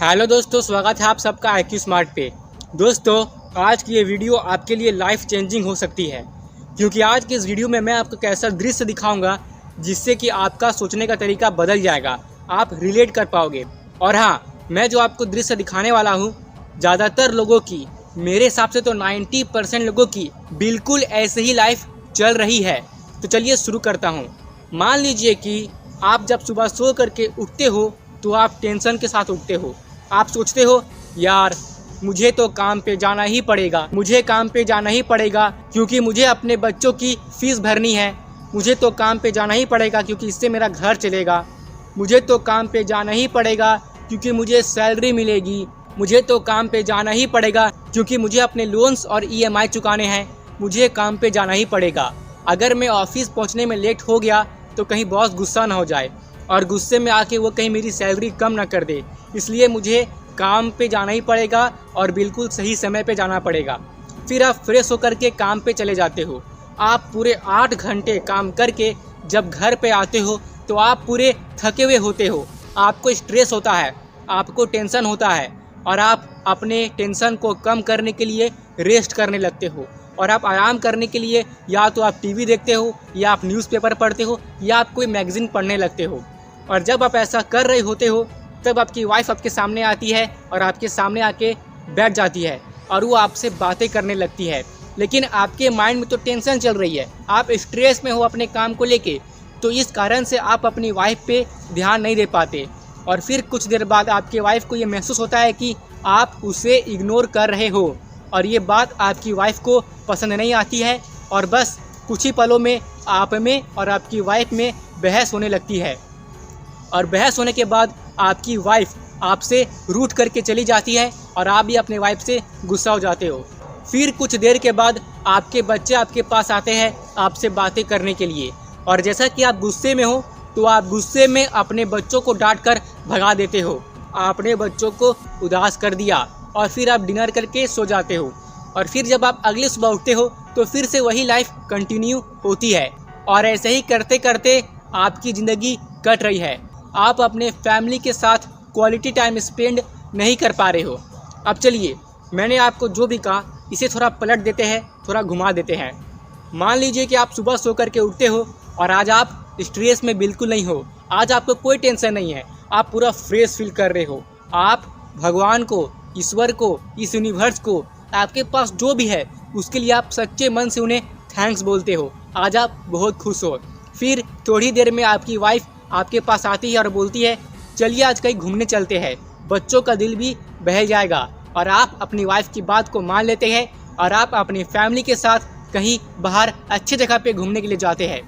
Hello दोस्तों, स्वागत है आप सबका IQ स्मार्ट पे। दोस्तों, आज की ये वीडियो आपके लिए लाइफ चेंजिंग हो सकती है, क्योंकि आज की इस वीडियो में मैं आपको कैसा दृश्य दिखाऊंगा जिससे कि आपका सोचने का तरीका बदल जाएगा, आप रिलेट कर पाओगे। और हाँ, मैं जो आपको दृश्य दिखाने वाला हूँ, ज़्यादातर लोगों की, मेरे हिसाब से तो 90% लोगों की बिल्कुल ऐसे ही लाइफ चल रही है। तो चलिए शुरू करता हूँ। मान लीजिए कि आप जब सुबह सो करके उठते हो तो आप टेंशन के साथ उठते हो। आप सोचते हो, यार मुझे तो काम पे जाना ही पड़ेगा, मुझे काम पे जाना ही पड़ेगा क्योंकि मुझे अपने बच्चों की फ़ीस भरनी है। मुझे तो काम पे जाना ही पड़ेगा क्योंकि इससे मेरा घर चलेगा। मुझे तो काम पे जाना ही पड़ेगा क्योंकि मुझे सैलरी मिलेगी। मुझे तो काम पे जाना ही पड़ेगा क्योंकि मुझे अपने लोन्स और EMI चुकाने हैं। मुझे काम पे जाना ही पड़ेगा। अगर मैं ऑफिस पहुंचने में लेट हो गया तो कहीं बॉस गुस्सा ना हो जाए और गुस्से में आके वो कहीं मेरी सैलरी कम ना कर दे, इसलिए मुझे काम पे जाना ही पड़ेगा और बिल्कुल सही समय पे जाना पड़ेगा। फिर आप फ्रेश होकर के काम पे चले जाते हो। आप पूरे 8 घंटे काम करके जब घर पे आते हो तो आप पूरे थके हुए होते हो। आपको स्ट्रेस होता है, आपको टेंशन होता है और आप अपने टेंशन को कम करने के लिए रेस्ट करने लगते हो। और आप आराम करने के लिए या तो आप टीवी देखते हो, या आप न्यूज़पेपर पढ़ते हो, या आप कोई मैगज़ीन पढ़ने लगते हो। और जब आप ऐसा कर रहे होते हो तब आपकी वाइफ आपके सामने आती है और आपके सामने आके बैठ जाती है और वो आपसे बातें करने लगती है। लेकिन आपके माइंड में तो टेंशन चल रही है, आप स्ट्रेस में हो अपने काम को लेके, तो इस कारण से आप अपनी वाइफ पे ध्यान नहीं दे पाते। और फिर कुछ देर बाद आपके वाइफ को ये महसूस होता है कि आप उसे इग्नोर कर रहे हो और ये बात आपकी वाइफ को पसंद नहीं आती है और बस कुछ ही पलों में आप में और आपकी वाइफ में बहस होने लगती है। और बहस होने के बाद आपकी वाइफ आपसे रूठ करके चली जाती है और आप भी अपने वाइफ से गुस्सा हो जाते हो। फिर कुछ देर के बाद आपके बच्चे आपके पास आते हैं आपसे बातें करने के लिए, और जैसा कि आप गुस्से में हो तो आप गुस्से में अपने बच्चों को डांट कर भगा देते हो। आपने बच्चों को उदास कर दिया और फिर आप डिनर करके सो जाते हो। और फिर जब आप अगले सुबह उठते हो तो फिर से वही लाइफ कंटिन्यू होती है और ऐसे ही करते करते आपकी ज़िंदगी कट रही है। आप अपने फैमिली के साथ क्वालिटी टाइम स्पेंड नहीं कर पा रहे हो। अब चलिए, मैंने आपको जो भी कहा इसे थोड़ा पलट देते हैं, थोड़ा घुमा देते हैं। मान लीजिए कि आप सुबह सो करके उठते हो और आज आप स्ट्रेस में बिल्कुल नहीं हो। आज आपको कोई टेंशन नहीं है, आप पूरा फ्रेश फील कर रहे हो। आप भगवान को, ईश्वर को, इस यूनिवर्स को, आपके पास जो भी है उसके लिए आप सच्चे मन से उन्हें थैंक्स बोलते हो। आज आप बहुत खुश हो। फिर थोड़ी देर में आपकी वाइफ आपके पास आती है और बोलती है, चलिए आज कहीं घूमने चलते हैं, बच्चों का दिल भी बहल जाएगा। और आप अपनी वाइफ की बात को मान लेते हैं और आप अपनी फैमिली के साथ कहीं बाहर अच्छी जगह पे घूमने के लिए जाते हैं।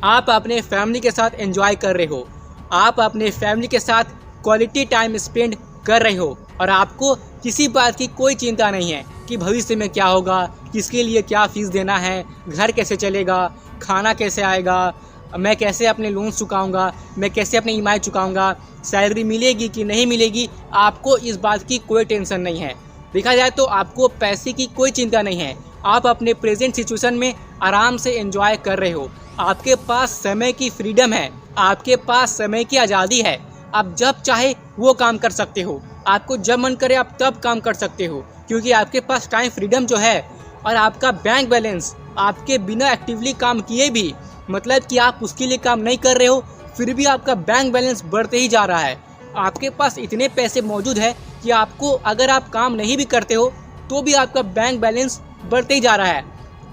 आप अपने फैमिली के साथ एंजॉय कर रहे हो, आप अपने फैमिली के साथ क्वालिटी टाइम स्पेंड कर रहे हो और आपको किसी बात की कोई चिंता नहीं है कि भविष्य में क्या होगा, किसके लिए क्या फ़ीस देना है, घर कैसे चलेगा, खाना कैसे आएगा, मैं कैसे अपने लोन चुकाऊंगा, मैं कैसे अपने EMI चुकाऊंगा, सैलरी मिलेगी कि नहीं मिलेगी। आपको इस बात की कोई टेंशन नहीं है। देखा जाए तो आपको पैसे की कोई चिंता नहीं है। आप अपने प्रेजेंट सिचुएशन में आराम से एंजॉय कर रहे हो। आपके पास समय की फ्रीडम है, आपके पास समय की आज़ादी है। आप जब चाहे वो काम कर सकते हो, आपको जब मन करे आप तब काम कर सकते हो, क्योंकि आपके पास टाइम फ्रीडम जो है। और आपका बैंक बैलेंस आपके बिना एक्टिवली काम किए भी, मतलब कि आप उसके लिए काम नहीं कर रहे हो, फिर भी आपका बैंक बैलेंस बढ़ते ही जा रहा है। आपके पास इतने पैसे मौजूद है कि आपको, अगर आप काम नहीं भी करते हो तो भी आपका बैंक बैलेंस बढ़ते ही जा रहा है।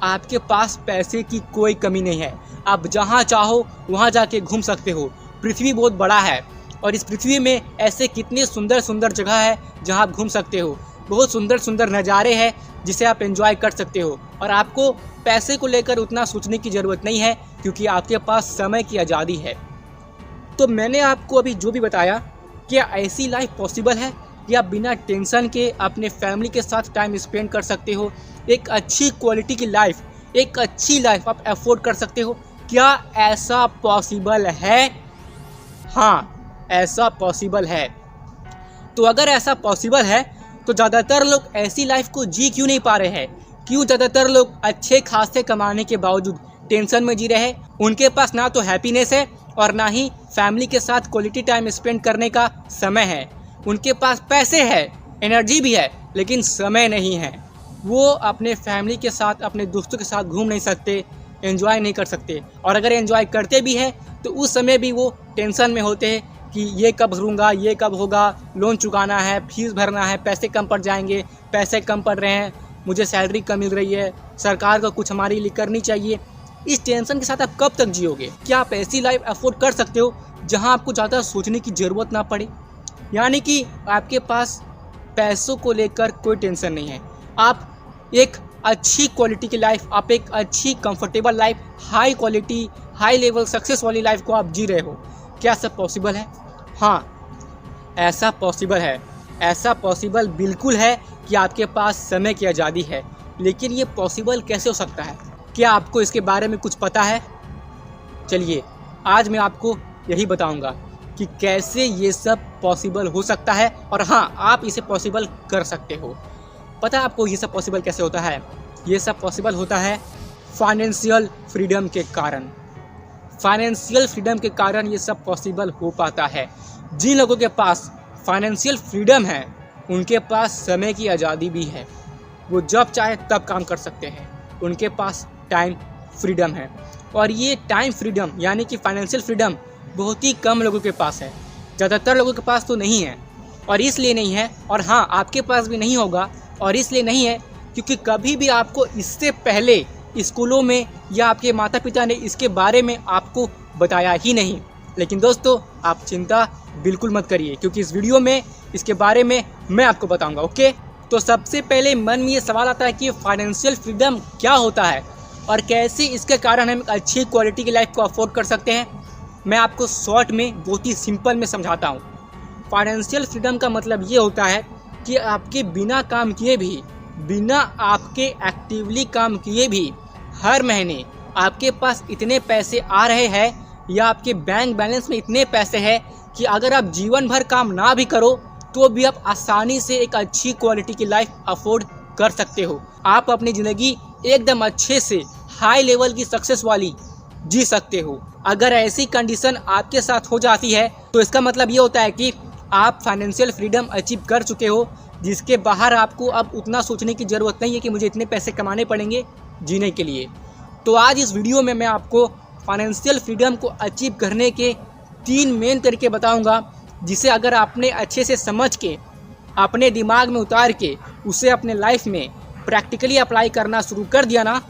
आपके पास पैसे की कोई कमी नहीं है। आप जहाँ चाहो वहाँ जाके घूम सकते हो। पृथ्वी बहुत बड़ा है और इस पृथ्वी में ऐसे कितने सुंदर सुंदर जगह है जहाँ आप घूम सकते हो। बहुत सुंदर सुंदर नज़ारे हैं जिसे आप एंजॉय कर सकते हो और आपको पैसे को लेकर उतना सोचने की ज़रूरत नहीं है, क्योंकि आपके पास समय की आज़ादी है। तो मैंने आपको अभी जो भी बताया, क्या ऐसी लाइफ पॉसिबल है कि आप बिना टेंशन के अपने फैमिली के साथ टाइम स्पेंड कर सकते हो? एक अच्छी क्वालिटी की लाइफ, एक अच्छी लाइफ आप अफोर्ड कर सकते हो? क्या ऐसा पॉसिबल है? हाँ, ऐसा पॉसिबल है। तो अगर ऐसा पॉसिबल है तो ज़्यादातर लोग ऐसी लाइफ को जी क्यों नहीं पा रहे हैं? क्यों ज़्यादातर लोग अच्छे खासे कमाने के बावजूद टेंशन में जी रहे हैं? उनके पास ना तो हैप्पीनेस है और ना ही फैमिली के साथ क्वालिटी टाइम स्पेंड करने का समय है। उनके पास पैसे है, एनर्जी भी है, लेकिन समय नहीं है। वो अपने फैमिली के साथ, अपने दोस्तों के साथ घूम नहीं सकते, एंजॉय नहीं कर सकते। और अगर एंजॉय करते भी हैं तो उस समय भी वो टेंशन में होते हैं कि ये कब भरूंगा, ये कब होगा, लोन चुकाना है, फीस भरना है, पैसे कम पड़ जाएंगे, पैसे कम पड़ रहे हैं, मुझे सैलरी कम मिल रही है, सरकार को कुछ हमारे लिए करनी चाहिए। इस टेंशन के साथ आप कब तक जियोगे? क्या आप ऐसी लाइफ अफोर्ड कर सकते हो जहां आपको ज़्यादा सोचने की ज़रूरत ना पड़े? यानी कि आपके पास पैसों को लेकर कोई टेंशन नहीं है, आप एक अच्छी क्वालिटी की लाइफ, आप एक अच्छी comfortable life, high quality, high level success वाली लाइफ को आप जी रहे हो। क्या सब पॉसिबल है? हाँ, ऐसा पॉसिबल है। ऐसा पॉसिबल बिल्कुल है कि आपके पास समय की आज़ादी है। लेकिन ये पॉसिबल कैसे हो सकता है? क्या आपको इसके बारे में कुछ पता है? चलिए, आज मैं आपको यही बताऊंगा कि कैसे ये सब पॉसिबल हो सकता है, और हाँ, आप इसे पॉसिबल कर सकते हो। पता है आपको ये सब पॉसिबल कैसे होता है? ये सब पॉसिबल होता है फाइनेंशियल फ्रीडम के कारण। फाइनेंशियल फ्रीडम के कारण ये सब पॉसिबल हो पाता है। जिन लोगों के पास फाइनेंशियल फ्रीडम है, उनके पास समय की आज़ादी भी है। वो जब चाहे तब काम कर सकते हैं। उनके पास टाइम फ्रीडम है, और ये टाइम फ्रीडम यानी कि फाइनेंशियल फ्रीडम बहुत ही कम लोगों के पास है। ज़्यादातर लोगों के पास तो नहीं है, और इसलिए नहीं है, और हाँ, आपके पास भी नहीं होगा। और इसलिए नहीं है क्योंकि कभी भी आपको इससे पहले स्कूलों में या आपके माता पिता ने इसके बारे में आपको बताया ही नहीं। लेकिन दोस्तों, आप चिंता बिल्कुल मत करिए, क्योंकि इस वीडियो में इसके बारे में मैं आपको बताऊंगा। ओके, तो सबसे पहले मन में ये सवाल आता है कि फाइनेंशियल फ्रीडम क्या होता है और कैसे इसके कारण हम अच्छी क्वालिटी की लाइफ को अफोर्ड कर सकते हैं। मैं आपको शॉर्ट में, बहुत ही सिंपल में समझाता हूँ। फाइनेंशियल फ्रीडम का मतलब ये होता है कि आपके बिना काम किए भी, बिना आपके एक्टिवली काम किए भी, हर महीने आपके पास इतने पैसे आ रहे हैं, या आपके बैंक बैलेंस में इतने पैसे हैं कि अगर आप जीवन भर काम ना भी करो तो भी आप आसानी से एक अच्छी क्वालिटी की लाइफ अफोर्ड कर सकते हो। आप अपनी ज़िंदगी एकदम अच्छे से हाई लेवल की सक्सेस वाली जी सकते हो। अगर ऐसी कंडीशन आपके साथ हो जाती है तो इसका मतलब ये होता है कि आप फाइनेंशियल फ्रीडम अचीव कर चुके हो, जिसके बाहर आपको अब उतना सोचने की ज़रूरत नहीं है कि मुझे इतने पैसे कमाने पड़ेंगे जीने के लिए। तो आज इस वीडियो में मैं आपको फाइनेंशियल फ्रीडम को अचीव करने के 3 मेन तरीके बताऊंगा, जिसे अगर आपने अच्छे से समझ के, अपने दिमाग में उतार के, उसे अपने लाइफ में प्रैक्टिकली अप्लाई करना शुरू कर दिया ना,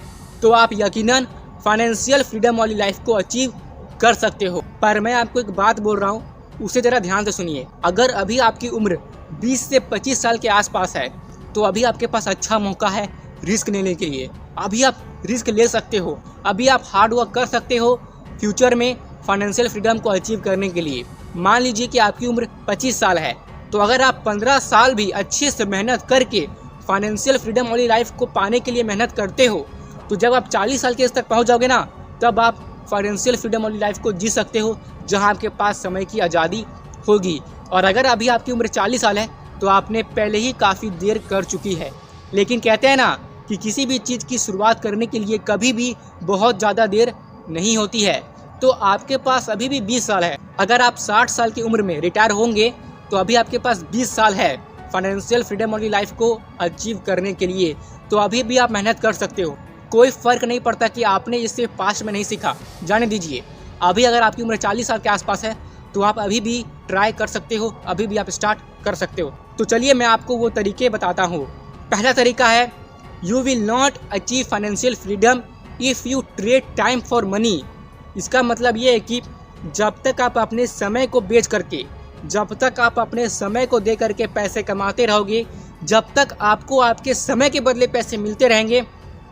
तो आप यकीनन फाइनेंशियल फ्रीडम वाली लाइफ को अचीव कर सकते हो। पर मैं आपको एक बात बोल रहा हूँ, उसे ज़रा ध्यान से सुनिए। अगर अभी आपकी उम्र 20 से 25 साल के आसपास है तो अभी आपके पास अच्छा मौका है रिस्क लेने के लिए। अभी आप रिस्क ले सकते हो, अभी आप हार्ड वर्क कर सकते हो फ्यूचर में फाइनेंशियल फ्रीडम को अचीव करने के लिए। मान लीजिए कि आपकी उम्र 25 साल है, तो अगर आप 15 साल भी अच्छे से मेहनत करके फाइनेंशियल फ्रीडम वाली लाइफ को पाने के लिए मेहनत करते हो, तो जब आप 40 साल के एज तक पहुँच जाओगे ना, तब आप फाइनेंशियल फ्रीडम वाली लाइफ को जी सकते हो, जहां आपके पास समय की आज़ादी होगी। और अगर अभी आपकी उम्र 40 साल है तो आपने पहले ही काफ़ी देर कर चुकी है। लेकिन कहते हैं ना कि किसी भी चीज़ की शुरुआत करने के लिए कभी भी बहुत ज़्यादा देर नहीं होती है। तो आपके पास अभी भी 20 साल है। अगर आप 60 साल की उम्र में रिटायर होंगे तो अभी आपके पास 20 साल है फाइनेंशियल फ्रीडम वाली लाइफ को अचीव करने के लिए। तो अभी भी आप मेहनत कर सकते हो। कोई फ़र्क नहीं पड़ता कि आपने इससे पास्ट में नहीं सीखा, जाने दीजिए। अभी अगर आपकी उम्र 40 साल के आसपास है तो आप अभी भी ट्राई कर सकते हो, अभी भी आप स्टार्ट कर सकते हो। तो चलिए मैं आपको वो तरीके बताता हूँ। पहला तरीका है, you will not achieve financial freedom if you trade time for money. इसका मतलब ये है कि जब तक आप अपने समय को बेच करके, जब तक आप अपने समय को दे करके पैसे कमाते रहोगे, जब तक आपको आपके समय के बदले पैसे मिलते रहेंगे,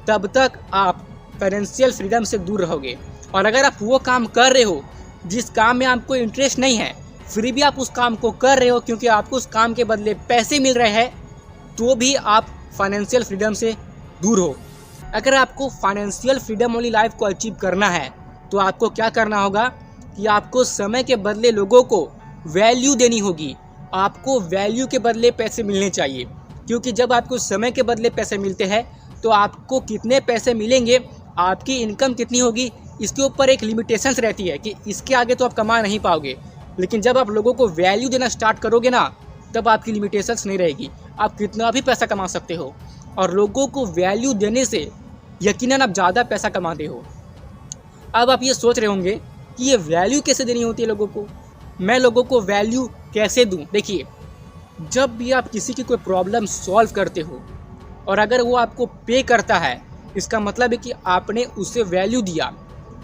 तब तक आप फाइनेंशियल फ्रीडम से दूर रहोगे। और अगर आप वो काम कर रहे हो जिस काम में आपको इंटरेस्ट नहीं है, फिर भी आप उस काम को कर रहे हो क्योंकि आपको उस काम के बदले पैसे मिल रहे हैं, तो भी आप फाइनेंशियल फ्रीडम से दूर हो। अगर आपको फाइनेंशियल फ्रीडम वाली लाइफ को अचीव करना है तो आपको क्या करना होगा कि आपको समय के बदले लोगों को वैल्यू देनी होगी। आपको वैल्यू के बदले पैसे मिलने चाहिए, क्योंकि जब आपको समय के बदले पैसे मिलते हैं तो आपको कितने पैसे मिलेंगे, आपकी इनकम कितनी होगी, इसके ऊपर एक लिमिटेशंस रहती है कि इसके आगे तो आप कमा नहीं पाओगे। लेकिन जब आप लोगों को वैल्यू देना स्टार्ट करोगे ना, तब आपकी लिमिटेशंस नहीं रहेगी, आप कितना भी पैसा कमा सकते हो। और लोगों को वैल्यू देने से यकीनन आप ज़्यादा पैसा कमाते हो। अब आप ये सोच रहे होंगे कि ये वैल्यू कैसे देनी होती है लोगों को, मैं लोगों को वैल्यू कैसे दूं। देखिए, जब भी आप किसी की कोई प्रॉब्लम सॉल्व करते हो और अगर वो आपको पे करता है, इसका मतलब है कि आपने उसे वैल्यू दिया,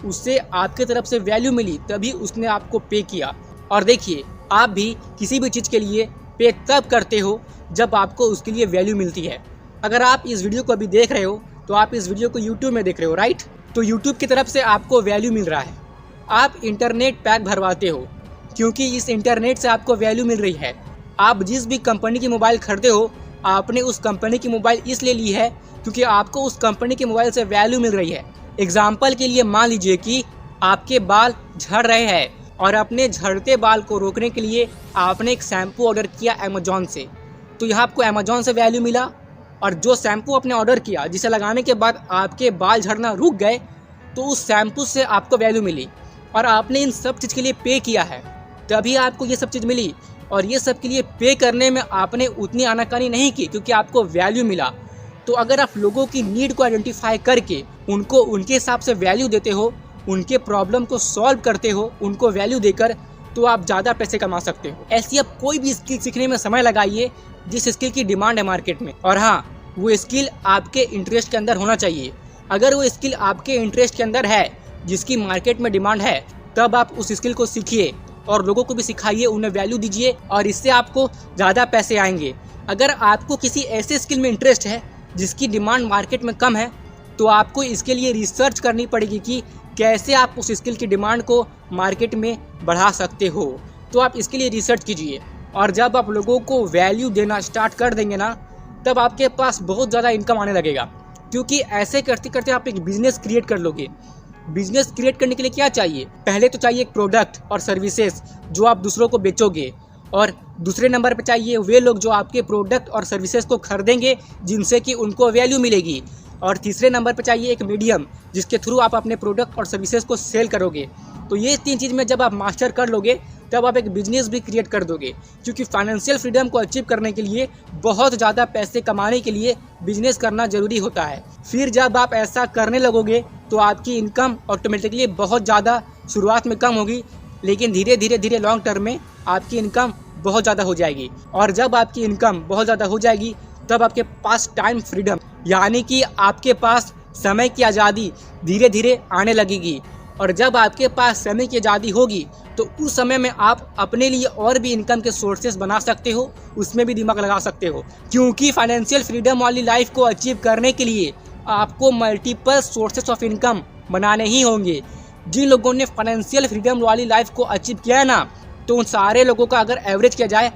उससे आपके तरफ से वैल्यू मिली, तभी उसने आपको पे किया। और देखिए, आप भी किसी भी चीज़ के लिए पे तब करते हो जब आपको उसके लिए वैल्यू मिलती है। अगर आप इस वीडियो को अभी देख रहे हो तो आप इस वीडियो को यूट्यूब में देख रहे हो, राइट? तो यूट्यूब की तरफ से आपको वैल्यू मिल रहा है। आप इंटरनेट पैक भरवाते हो क्योंकि इस इंटरनेट से आपको वैल्यू मिल रही है। आप जिस भी कंपनी की मोबाइल खरीदते हो, आपने उस कंपनी की मोबाइल इसलिए ली है क्योंकि आपको उस कंपनी के मोबाइल से वैल्यू मिल रही है। एग्जाम्पल के लिए मान लीजिए कि आपके बाल झड़ रहे हैं और अपने झड़ते बाल को रोकने के लिए आपने एक शैम्पू ऑर्डर किया अमेजॉन से, तो यहाँ आपको अमेजॉन से वैल्यू मिला। और जो शैम्पू आपने ऑर्डर किया, जिसे लगाने के बाद आपके बाल झड़ना रुक गए, तो उस शैम्पू से आपको वैल्यू मिली और आपने इन सब चीज़ के लिए पे किया है, तभी आपको ये सब चीज़ मिली। और ये सब के लिए पे करने में आपने उतनी आनाकानी नहीं की क्योंकि आपको वैल्यू मिला। तो अगर आप लोगों की नीड को आइडेंटिफाई करके उनको उनके हिसाब से वैल्यू देते हो, उनके प्रॉब्लम को सॉल्व करते हो, उनको वैल्यू देकर, तो आप ज़्यादा पैसे कमा सकते हो। ऐसी आप कोई भी स्किल सीखने में समय लगाइए जिस स्किल की डिमांड है मार्केट में, और हाँ, वो स्किल आपके इंटरेस्ट के अंदर होना चाहिए। अगर वो स्किल आपके इंटरेस्ट के अंदर है, जिसकी मार्केट में डिमांड है, तब आप उस स्किल को सीखिए और लोगों को भी सिखाइए, उन्हें वैल्यू दीजिए और इससे आपको ज़्यादा पैसे आएंगे। अगर आपको किसी ऐसे स्किल में इंटरेस्ट है जिसकी डिमांड मार्केट में कम है, तो आपको इसके लिए रिसर्च करनी पड़ेगी कि कैसे आप उस स्किल की डिमांड को मार्केट में बढ़ा सकते हो। तो आप इसके लिए रिसर्च कीजिए और जब आप लोगों को वैल्यू देना स्टार्ट कर देंगे ना, तब आपके पास बहुत ज़्यादा इनकम आने लगेगा, क्योंकि ऐसे करते करते आप एक बिजनेस क्रिएट कर लोगे। बिजनेस क्रिएट करने के लिए क्या चाहिए? पहले तो चाहिए एक प्रोडक्ट और सर्विसेज जो आप दूसरों को बेचोगे, और दूसरे नंबर पे चाहिए वे लोग जो आपके प्रोडक्ट और सर्विसेज को खरीदेंगे, जिनसे कि उनको वैल्यू मिलेगी, और तीसरे नंबर पे चाहिए एक मीडियम जिसके थ्रू आप अपने प्रोडक्ट और सर्विसेज को सेल करोगे। तो ये तीन चीज़ में जब आप मास्टर कर लोगे, तब आप एक बिजनेस भी क्रिएट कर दोगे, क्योंकि फाइनेंशियल फ्रीडम को अचीव करने के लिए, बहुत ज़्यादा पैसे कमाने के लिए बिजनेस करना ज़रूरी होता है। फिर जब आप ऐसा करने लगोगे तो आपकी इनकम ऑटोमेटिकली बहुत ज़्यादा शुरुआत में कम होगी, लेकिन धीरे धीरे लॉन्ग टर्म में आपकी इनकम बहुत ज़्यादा हो जाएगी। और जब आपकी इनकम बहुत ज़्यादा हो जाएगी, तब आपके पास टाइम फ्रीडम, यानी कि आपके पास समय की आज़ादी धीरे धीरे आने लगेगी। और जब आपके पास समय की आज़ादी होगी, तो उस समय में आप अपने लिए और भी इनकम के सोर्सेज बना सकते हो, उसमें भी दिमाग लगा सकते हो। क्योंकि फाइनेंशियल फ्रीडम वाली लाइफ को अचीव करने के लिए आपको मल्टीपल सोर्सेज ऑफ इनकम बनाने ही होंगे। जिन लोगों ने फाइनेंशियल फ्रीडम वाली लाइफ को अचीव किया है ना, तो उन सारे लोगों का अगर एवरेज किया जाए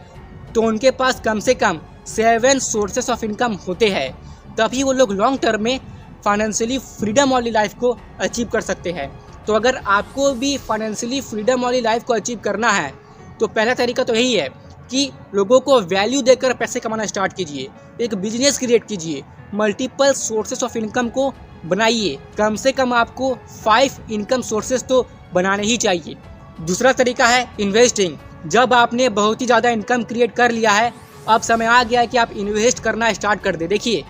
तो उनके पास कम से कम 7 सोर्सेस ऑफ इनकम होते हैं, तभी वो लोग लॉन्ग टर्म में फाइनेंशियली फ्रीडम वाली लाइफ को अचीव कर सकते हैं। तो अगर आपको भी फाइनेंशियली फ्रीडम वाली लाइफ को अचीव करना है, तो पहला तरीका तो यही है कि लोगों को वैल्यू देकर पैसे कमाना स्टार्ट कीजिए, एक बिजनेस क्रिएट कीजिए, मल्टीपल सोर्सेस ऑफ इनकम को बनाइए। कम से कम आपको 5 इनकम सोर्सेस तो बनाने ही चाहिए। दूसरा तरीका है इन्वेस्टिंग। जब आपने बहुत ही ज़्यादा इनकम क्रिएट कर लिया है, अब समय आ गया है कि आप इन्वेस्ट करना स्टार्ट कर दें। देखिए,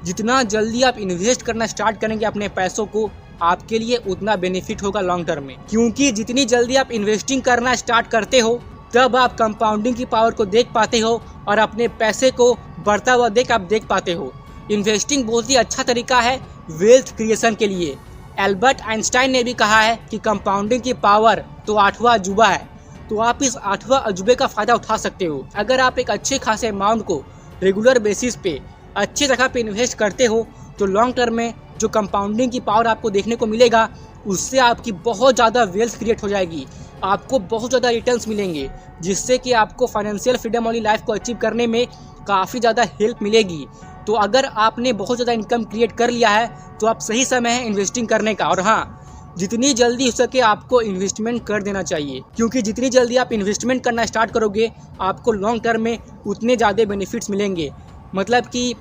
जितना जल्दी आप इन्वेस्ट करना स्टार्ट करेंगे अपने पैसों को, आपके लिए उतना बेनिफिट होगा लॉन्ग टर्म में। क्योंकि जितनी जल्दी आप इन्वेस्टिंग करना स्टार्ट करते हो, तब आप कंपाउंडिंग की पावर को देख पाते हो और अपने पैसे को बढ़ता हुआ आप देख पाते हो। इन्वेस्टिंग बहुत ही अच्छा तरीका है वेल्थ क्रिएशन के लिए। एल्बर्ट आइंस्टाइन ने भी कहा है कि कंपाउंडिंग की पावर तो 8वां अजूबा है, तो आप इस 8वां अजूबे का फ़ायदा उठा सकते हो। अगर आप एक अच्छे खासे अमाउंट को रेगुलर बेसिस पे अच्छी जगह पे इन्वेस्ट करते हो, तो लॉन्ग टर्म में जो कंपाउंडिंग की पावर आपको देखने को मिलेगा, उससे आपकी बहुत ज़्यादा वेल्थ क्रिएट हो जाएगी, आपको बहुत ज़्यादा रिटर्न्स मिलेंगे, जिससे कि आपको फाइनेंशियल फ्रीडम वाली लाइफ को अचीव करने में काफ़ी ज़्यादा हेल्प मिलेगी। तो अगर आपने बहुत ज़्यादा इनकम क्रिएट कर लिया है, तो आप सही समय है इन्वेस्टिंग करने का। और हाँ, जितनी जल्दी हो सके आपको इन्वेस्टमेंट कर देना चाहिए, क्योंकि जितनी जल्दी आप इन्वेस्टमेंट करना स्टार्ट करोगे, आपको लॉन्ग टर्म में उतने ज़्यादा बेनिफिट्स मिलेंगे। मतलब कि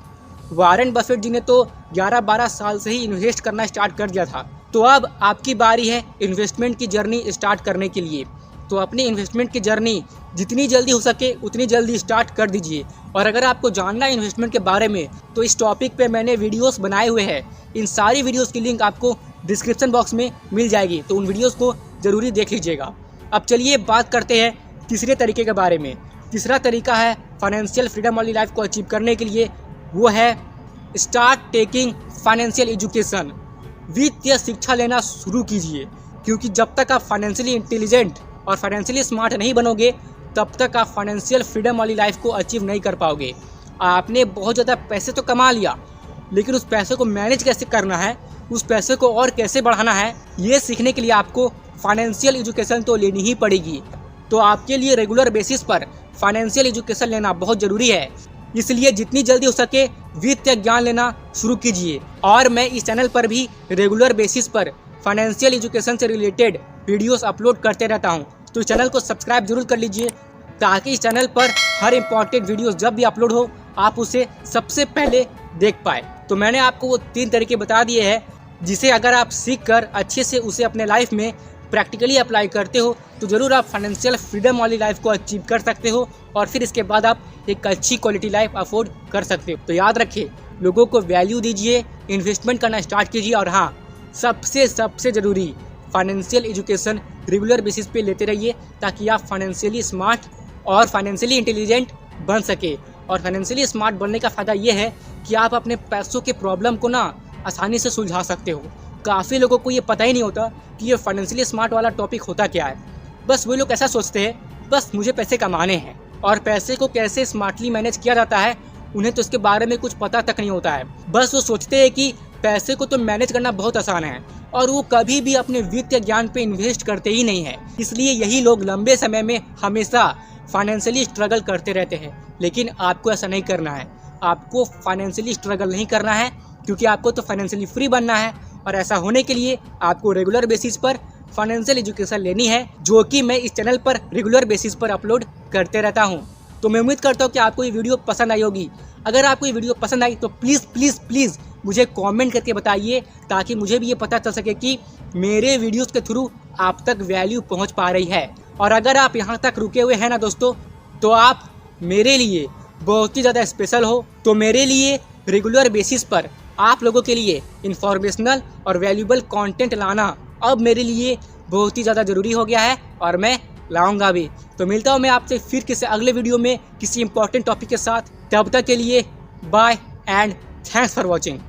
वारेन बफेट जी ने तो 11-12 साल से ही इन्वेस्ट करना स्टार्ट कर दिया था। तो अब आपकी बारी है इन्वेस्टमेंट की जर्नी स्टार्ट करने के लिए। तो अपनी इन्वेस्टमेंट की जर्नी जितनी जल्दी हो सके उतनी जल्दी स्टार्ट कर दीजिए। और अगर आपको जानना है इन्वेस्टमेंट के बारे में तो इस टॉपिक पे मैंने वीडियोस बनाए हुए हैं। इन सारी वीडियोस की लिंक आपको डिस्क्रिप्शन बॉक्स में मिल जाएगी, तो उन वीडियोस को ज़रूरी देख लीजिएगा। अब चलिए बात करते हैं तीसरे तरीके के बारे में। तीसरा तरीका है फाइनेंशियल फ्रीडम वाली लाइफ को अचीव करने के लिए, वो है स्टार्ट टेकिंग फाइनेंशियल एजुकेशन। वित्तीय शिक्षा लेना शुरू कीजिए, क्योंकि जब तक आप फाइनेंशियली इंटेलिजेंट और फाइनेंशियली स्मार्ट नहीं बनोगे तब तक आप फाइनेंशियल फ्रीडम वाली लाइफ को अचीव नहीं कर पाओगे। आपने बहुत ज़्यादा पैसे तो कमा लिया, लेकिन उस पैसे को मैनेज कैसे करना है, उस पैसे को और कैसे बढ़ाना है, ये सीखने के लिए आपको फाइनेंशियल एजुकेशन तो लेनी ही पड़ेगी। तो आपके लिए रेगुलर बेसिस पर फाइनेंशियल एजुकेशन लेना बहुत ज़रूरी है। इसलिए जितनी जल्दी हो सके वित्तीय ज्ञान लेना शुरू कीजिए। और मैं इस चैनल पर भी रेगुलर बेसिस पर फाइनेंशियल एजुकेशन से रिलेटेड वीडियोस अपलोड करते रहता हूं, तो चैनल को सब्सक्राइब जरूर कर लीजिए, ताकि इस चैनल पर हर इंपॉर्टेंट वीडियोस जब भी अपलोड हो आप उसे सबसे पहले देख पाए। तो मैंने आपको वो 3 तरीके बता दिए हैं, जिसे अगर आप सीख कर अच्छे से उसे अपने लाइफ में प्रैक्टिकली अप्लाई करते हो तो ज़रूर आप फाइनेंशियल फ्रीडम वाली लाइफ को अचीव कर सकते हो, और फिर इसके बाद आप एक अच्छी क्वालिटी लाइफ अफोर्ड कर सकते हो। तो याद रखिए, लोगों को वैल्यू दीजिए, इन्वेस्टमेंट करना स्टार्ट कीजिए, और हाँ, सबसे ज़रूरी फाइनेंशियल एजुकेशन रेगुलर बेसिस पे लेते रहिए, ताकि आप फाइनेंशियली स्मार्ट और फाइनेंशियली इंटेलिजेंट बन सके। और फाइनेंशियली स्मार्ट बनने का फ़ायदा ये है कि आप अपने पैसों के प्रॉब्लम को ना आसानी से सुलझा सकते हो। काफ़ी लोगों को ये पता ही नहीं होता कि ये फाइनेंशियली स्मार्ट वाला टॉपिक होता क्या है। बस वो लोग ऐसा सोचते हैं, बस मुझे पैसे कमाने हैं, और पैसे को कैसे स्मार्टली मैनेज किया जाता है उन्हें तो इसके बारे में कुछ पता तक नहीं होता है। बस वो सोचते हैं कि पैसे को तो मैनेज करना बहुत आसान है, और वो कभी भी अपने वित्तीय ज्ञान पे इन्वेस्ट करते ही नहीं है। इसलिए यही लोग लंबे समय में हमेशा फाइनेंशियली स्ट्रगल करते रहते हैं। लेकिन आपको ऐसा नहीं करना है, आपको फाइनेंशियली स्ट्रगल नहीं करना है, क्योंकि आपको तो फाइनेंशियली फ्री बनना है। और ऐसा होने के लिए आपको रेगुलर बेसिस पर फाइनेंशियल एजुकेशन लेनी है, जो कि मैं इस चैनल पर रेगुलर बेसिस पर अपलोड करते रहता हूं। तो मैं उम्मीद करता हूं कि आपको ये वीडियो पसंद आई होगी। अगर आपको ये वीडियो पसंद आई तो प्लीज़ मुझे कमेंट करके बताइए, ताकि मुझे भी ये पता चल सके कि मेरे वीडियोस के थ्रू आप तक वैल्यू पहुंच पा रही है। और अगर आप यहाँ तक रुके हुए हैं ना दोस्तों, तो आप मेरे लिए बहुत ही ज़्यादा स्पेशल हो। तो मेरे लिए रेगुलर बेसिस पर आप लोगों के लिए इंफॉर्मेशनल और वैल्यूबल कंटेंट लाना अब मेरे लिए बहुत ही ज़्यादा ज़रूरी हो गया है, और मैं लाऊंगा भी। तो मिलता हूँ मैं आपसे फिर किसी अगले वीडियो में किसी इंपॉर्टेंट टॉपिक के साथ। तब तक के लिए bye and thanks for watching.